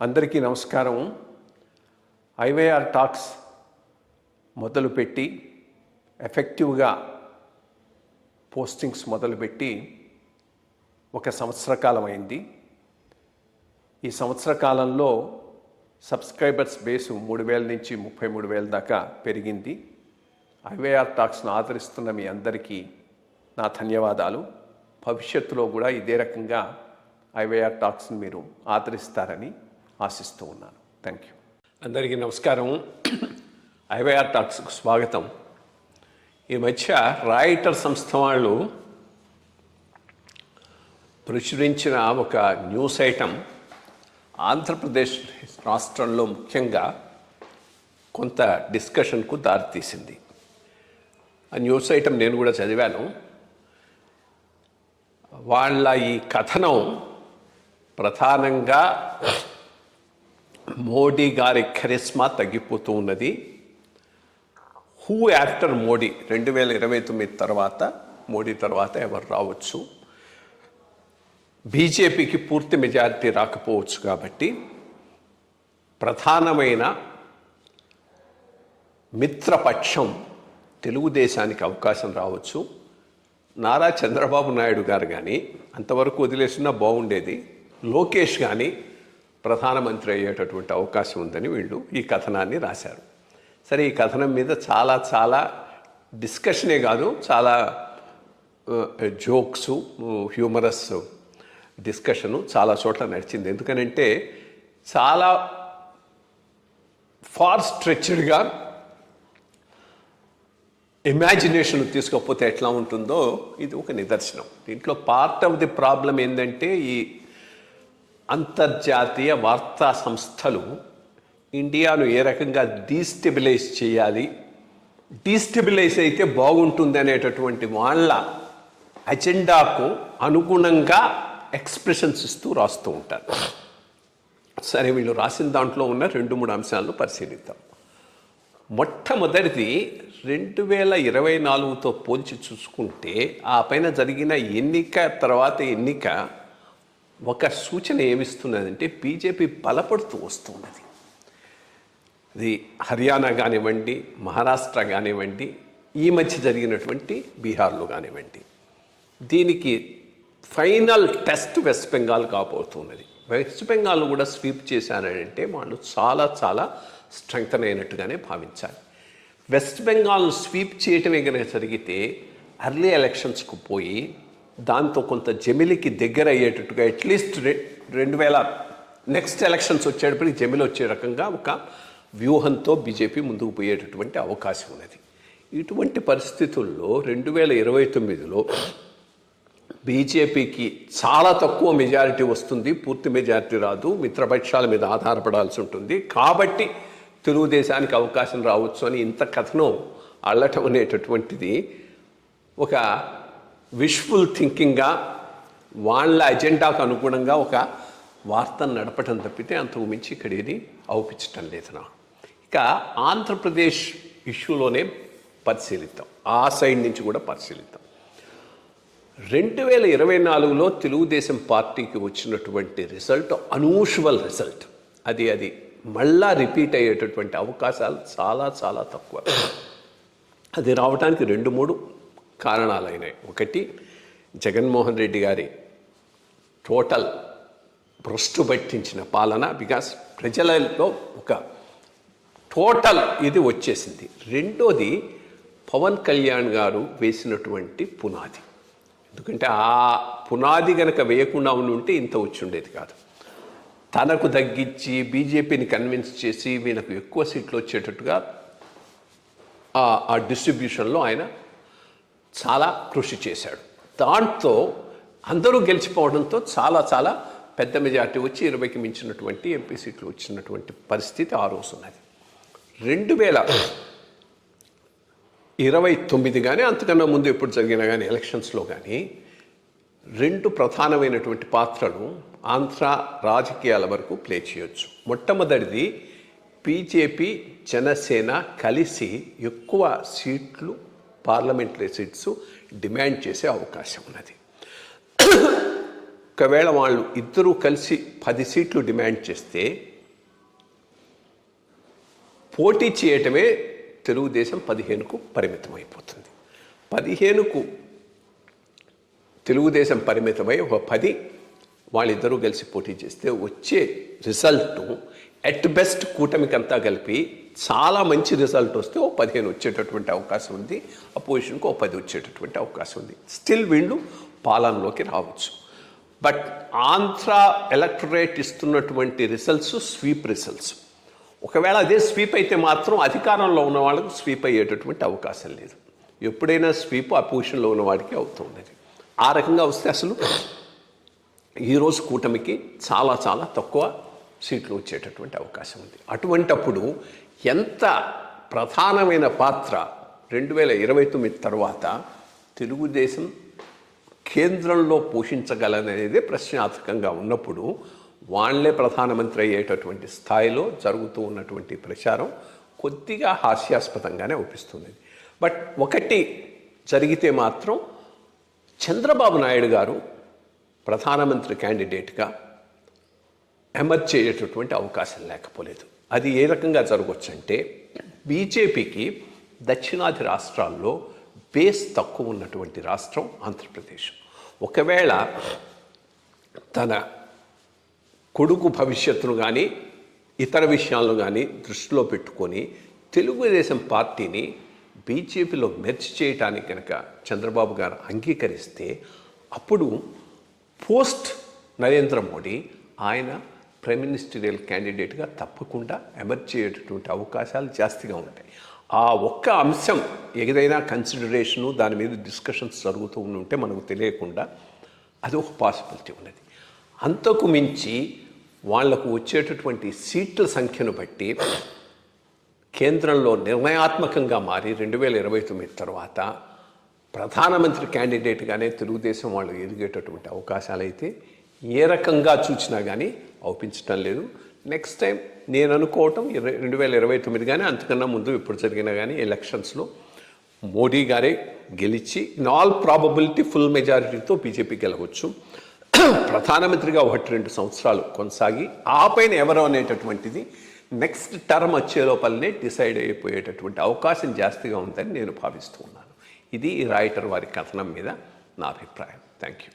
అందరికీ నమస్కారం. IYR talks మొదలుపెట్టి ఎఫెక్టివ్గా పోస్టింగ్స్ మొదలుపెట్టి ఒక సంవత్సర కాలం అయింది. ఈ సంవత్సర కాలంలో సబ్స్క్రైబర్స్ బేసు 3,000 నుంచి 33,000 దాకా పెరిగింది. ఐవైఆర్ టాక్స్ను ఆదరిస్తున్న మీ అందరికీ నా ధన్యవాదాలు. భవిష్యత్తులో కూడా ఇదే రకంగా ఐవైఆర్ టాక్స్ని మీరు ఆదరిస్తారని ఆశిస్తూ ఉన్నాను. Thank you. అందరికీ నమస్కారం. ఐవైఆర్ టాక్స్కు స్వాగతం. ఈ మధ్య రాయిటర్ సంస్థ వాళ్ళు ప్రచురించిన ఒక న్యూస్ ఐటమ్ ఆంధ్రప్రదేశ్ రాష్ట్రంలో ముఖ్యంగా కొంత డిస్కషన్కు దారితీసింది. ఆ న్యూస్ ఐటమ్ నేను కూడా చదివాను. వాళ్ళ ఈ కథనం ప్రధానంగా మోడీ గారి కరిస్మా తగ్గిపోతూ ఉన్నది. హూ ఆఫ్టర్ మోడీ, 2029 తర్వాత మోడీ తర్వాత ఎవరు రావచ్చు, బీజేపీకి పూర్తి మెజారిటీ రాకపోవచ్చు, కాబట్టి ప్రధానమైన మిత్రపక్షం తెలుగుదేశానికి అవకాశం రావచ్చు. నారా చంద్రబాబు నాయుడు గారు కానీ అంతవరకు వదిలేసినా బాగుండేది, లోకేష్ కానీ ప్రధానమంత్రి అయ్యేటటువంటి అవకాశం ఉందని వీళ్ళు ఈ కథనాన్ని రాశారు. సరే, ఈ కథనం మీద చాలా డిస్కషనే కాదు, చాలా జోక్స్, హ్యూమరస్ డిస్కషను చాలా చోట్ల నడిచింది. ఎందుకనంటే చాలా ఫార్ స్ట్రెచ్డ్గా ఇమాజినేషన్ తీసుకపోతే ఎట్లా ఉంటుందో ఇది ఒక నిదర్శనం. దీంట్లో పార్ట్ ఆఫ్ ది ప్రాబ్లం ఏంటంటే, ఈ అంతర్జాతీయ వార్తా సంస్థలు ఇండియాను ఏ రకంగా డీస్టెబిలైజ్ చేయాలి, డీస్టెబిలైజ్ అయితే బాగుంటుంది అనేటటువంటి వాళ్ళ అజెండాకు అనుగుణంగా ఎక్స్ప్రెషన్స్ ఇస్తూ రాస్తూ ఉంటారు. సరే, వీళ్ళు రాసిన దాంట్లో ఉన్న 2-3 అంశాలను పరిశీలిద్దాం. మొట్టమొదటిది 2024తో పోల్చి చూసుకుంటే ఆ పైన జరిగిన ఎన్నిక తర్వాత ఎన్నిక ఒక సూచన ఏమిస్తున్నదంటే బీజేపీ బలపడుతూ వస్తున్నది. ఇది హర్యానా కానివ్వండి, మహారాష్ట్ర కానివ్వండి, ఈ మధ్య జరిగినటువంటి బీహార్లో కానివ్వండి. దీనికి ఫైనల్ టెస్ట్ వెస్ట్ బెంగాల్ కాబోతున్నది. వెస్ట్ బెంగాల్ను కూడా స్వీప్ చేశానంటే వాళ్ళు చాలా స్ట్రెంగ్తన్ అయినట్టుగానే భావించాలి. వెస్ట్ బెంగాల్ను స్వీప్ చేయటమే కనుక జరిగితే అర్లీ ఎలక్షన్స్కు పోయి దాంతో కొంత జమిలికి దగ్గర అయ్యేటట్టుగా అట్లీస్ట్ 2000 నెక్స్ట్ ఎలక్షన్స్ వచ్చేటప్పటికి జమిలి వచ్చే రకంగా ఒక వ్యూహంతో బీజేపీ ముందుకు పోయేటటువంటి అవకాశం ఉన్నది. ఇటువంటి పరిస్థితుల్లో 2029లో బీజేపీకి చాలా తక్కువ మెజారిటీ వస్తుంది, పూర్తి మెజారిటీ రాదు, మిత్రపక్షాల మీద ఆధారపడాల్సి ఉంటుంది. కాబట్టి తెలుగుదేశానికి అవకాశం రావచ్చు అని ఇంత కథనం అల్లటం అనేటటువంటిది ఒక విష్ఫుల్ థింకింగ్గా వాళ్ళ అజెండాకు అనుగుణంగా ఒక వార్తను నడపటం తప్పితే అంతకు మించి ఇక్కడ ఏది అవుపించటం లేదు నాకు. ఇక ఆంధ్రప్రదేశ్ ఇష్యూలోనే పరిశీలిద్దాం, ఆ సైడ్ నుంచి కూడా పరిశీలిద్దాం. 2024లో తెలుగుదేశం పార్టీకి వచ్చినటువంటి రిజల్ట్ అనూజువల్ రిజల్ట్. అది మళ్ళా రిపీట్ అయ్యేటటువంటి అవకాశాలు చాలా తక్కువ. అది రావడానికి 2-3 కారణాలు అయినాయి. ఒకటి, జగన్మోహన్ రెడ్డి గారి టోటల్ భ్రష్టు పట్టించిన పాలన, బికాస్ ప్రజలలో ఒక టోటల్ ఇది వచ్చేసింది. రెండోది, పవన్ కళ్యాణ్ గారు వేసినటువంటి పునాది. ఎందుకంటే ఆ పునాది కనుక వేయకుండా ఉంటే ఇంత వచ్చి ఉండేది కాదు. తనకు తగ్గించి బీజేపీని కన్విన్స్ చేసి వీళ్ళకు ఎక్కువ సీట్లు వచ్చేటట్టుగా ఆ డిస్ట్రిబ్యూషన్లో ఆయన చాలా కృషి చేశాడు. దాంతో అందరూ గెలిచిపోవడంతో చాలా పెద్ద మెజార్టీ వచ్చి 20కి మించినటువంటి ఎంపీ సీట్లు వచ్చినటువంటి పరిస్థితి ఆ రోజు ఉన్నది. 2029 కానీ అంతకన్నా ముందు ఎప్పుడు జరిగినా కానీ ఎలక్షన్స్లో కానీ 2 ప్రధానమైనటువంటి పాత్రలు ఆంధ్ర రాజకీయాల వరకు ప్లే చేయొచ్చు. మొట్టమొదటిది, బీజేపీ జనసేన కలిసి ఎక్కువ సీట్లు, పార్లమెంటరీ సీట్స్ డిమాండ్ చేసే అవకాశం ఉన్నది. ఒకవేళ వాళ్ళు ఇద్దరూ కలిసి 10 సీట్లు డిమాండ్ చేస్తే పోటీ చేయటమే తెలుగుదేశం 15కు పరిమితం అయిపోతుంది. 15కు తెలుగుదేశం పరిమితమై ఒక 10 వాళ్ళిద్దరూ కలిసి పోటీ చేస్తే వచ్చే రిజల్ట్ ఎట్ బెస్ట్ కూటమికంతా కలిపి చాలా మంచి రిజల్ట్ వస్తే ఓ 15 వచ్చేటటువంటి అవకాశం ఉంది, అపోజిషన్కి ఓ 10 వచ్చేటటువంటి అవకాశం ఉంది. స్టిల్ వీళ్ళు పాలనలోకి రావచ్చు. బట్ ఆంధ్ర ఎలక్టరేట్ ఇస్తున్నటువంటి రిజల్ట్స్ స్వీప్ రిజల్ట్స్. ఒకవేళ అదే స్వీప్ అయితే మాత్రం అధికారంలో ఉన్న వాళ్ళకు స్వీప్ అయ్యేటటువంటి అవకాశం లేదు. ఎప్పుడైనా స్వీప్ అపోజిషన్లో ఉన్న వాడికి అవుతుంది. ఆ రకంగా వస్తే అసలు ఈరోజు కూటమికి చాలా చాలా తక్కువ సీట్లు వచ్చేటటువంటి అవకాశం ఉంది. అటువంటప్పుడు ఎంత ప్రధానమైన పాత్ర 2029 తర్వాత తెలుగుదేశం కేంద్రంలో పోషించగలనేదే ప్రశ్నార్థకంగా ఉన్నప్పుడు వాళ్ళే ప్రధానమంత్రి అయ్యేటటువంటి స్థాయిలో జరుగుతూ ఉన్నటువంటి ప్రచారం కొద్దిగా హాస్యాస్పదంగానే అనిపిస్తుంది. బట్ ఒకటి జరిగితే మాత్రం చంద్రబాబు నాయుడు గారు ప్రధానమంత్రి క్యాండిడేట్గా ఎమర్జ్ అయ్యేటటువంటి అవకాశం లేకపోలేదు. అది ఏ రకంగా జరగవచ్చు అంటే బీజేపీకి దక్షిణాది రాష్ట్రాల్లో బేస్ తక్కువ ఉన్నటువంటి రాష్ట్రం ఆంధ్రప్రదేశ్. ఒకవేళ తన కొడుకు భవిష్యత్తును కానీ ఇతర విషయాలను కానీ దృష్టిలో పెట్టుకొని తెలుగుదేశం పార్టీని బీజేపీలో మెర్జ్ చేయడానికి కనుక చంద్రబాబు గారు అంగీకరిస్తే అప్పుడు పోస్ట్ నరేంద్ర మోడీ ఆయన ప్రైమ్ మినిస్టరియల్ క్యాండిడేట్గా తప్పకుండా ఎమర్జ్ అయ్యేటటువంటి అవకాశాలు జాస్తిగా ఉంటాయి. ఆ ఒక్క అంశం ఏదైనా కన్సిడరేషను దాని మీద డిస్కషన్స్ జరుగుతూ ఉంటే మనకు తెలియకుండా అది ఒక పాసిబిలిటీ ఉన్నది. అంతకు మించి వాళ్లకు వచ్చేటటువంటి సీట్ల సంఖ్యను బట్టి కేంద్రంలో నిర్ణయాత్మకంగా మారి 2029 తర్వాత ప్రధానమంత్రి క్యాండిడేట్గానే తెలుగుదేశం వాళ్ళు ఎదిగేటటువంటి అవకాశాలు అయితే ఏ రకంగా చూసినా కానీ అవుపించడం లేదు. నెక్స్ట్ టైం నేను అనుకోవటం 2029 కానీ అంతకన్నా ముందు ఇప్పుడు జరిగినా కానీ ఎలక్షన్స్లో మోడీ గారే గెలిచి ఇన్ ఆల్ ప్రాబబిలిటీ ఫుల్ మెజారిటీతో బీజేపీ గెలవచ్చు. ప్రధానమంత్రిగా 1-2 సంవత్సరాలు కొనసాగి ఆ పైన ఎవరు అనేటటువంటిది నెక్స్ట్ టర్మ్ వచ్చే లోపలనే డిసైడ్ అయిపోయేటటువంటి అవకాశం జాస్తిగా ఉందని నేను భావిస్తూ ఉన్నాను. ఇది రాయిటర్ వారి కథనం మీద నా అభిప్రాయం. Thank you.